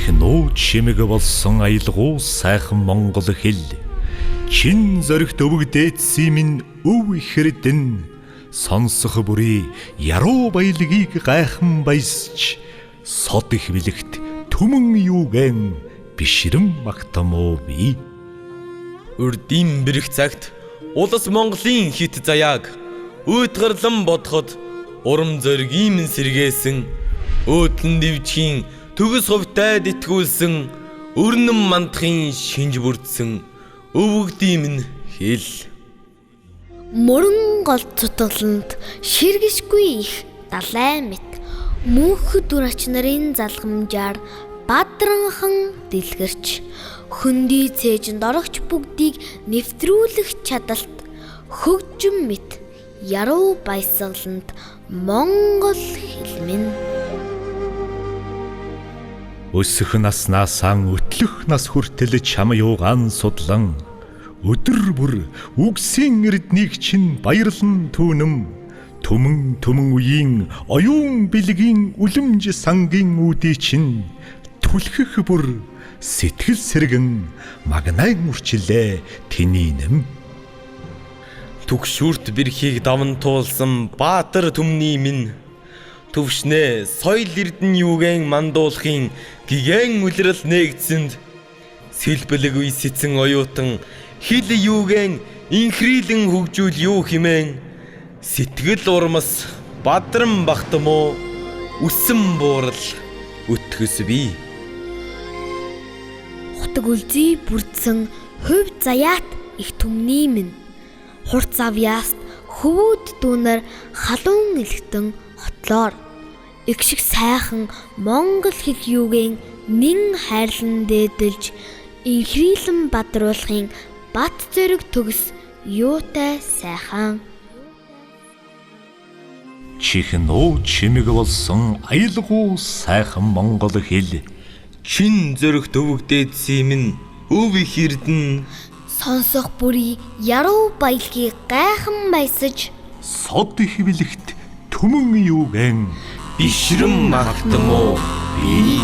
Чихнүү чимэг болсон аялгуу сайхан монгол хэл. Чин зоригт өвгдээдсэн минь өв ихэрдэн. Сонсох бүрий яруу баялагийг гайхан баясч. Сод их бэлэгт түмэн юугэн бишрэм магтамуу би. Урдийн бэрх цагт улас Монголын хит заяаг өөдгарлан бодоход урам зоригийн сэргээсэн өөдлөн дэвчхийн төгс хувьтай дитгүүлсэн өрнөн мандахын шинж бүрдсэн өвөгдийн хэл. Мөрөн гол цутгаланд ширгэшгүй их далай мэт мөнх дүрач нарын залгамжаар бадранхан дэлгэрч хөндөй цээжинд орогч бүгдийг нэвтрүүлэх чадалт хөгжим мэт яруу баясгаланд монгол хэлмэн. Өсөх наснаасаа өтлөх нас хүртэл чам юугаан судлан өдөр бүр үгсийн эрднийг чинь баярлан түүнэм түмэн үеийн оюун бэлгийн үлэмж сангийн үүдий чинь түлхэх бүр сэтгэл сэргэн магнайн үрчилээ тэний нэм. Түгшүүрт бэрхийг даван туулсан баатар түмний минь төвшнээ соёл эрдэн юугэн мандуулахын гигэн үлрэл нээгдсэнд сэлбэлэг үе сэцэн оюутан хил юугэн инхрийлэн хөгжүүл юу химэн сэтгэл урмас бадран багтамоо үсэн буурал өтгөс би. Хутаг үлзий бүрдсэн хувь заяат их түмний минь хурц авьяаст хөвүүд дүүнэр халуун элхтэн хотлоор их шиг сайхан монгол хэл юугэн нэн хайрлан дээдэлж инхрийлэн бадруулахын бат зэрэг төгс юутай сайхан. Чихнүү чимэг болсон аялгуу сайхан монгол хэл. Чин зөрөгт өвгдээдсэн минь өв их эрдэн Сонсох бүрий яруу баялагийг гайхан баясаж сод их бэлэгт түмэн юугэн бишрэм магтамуу би.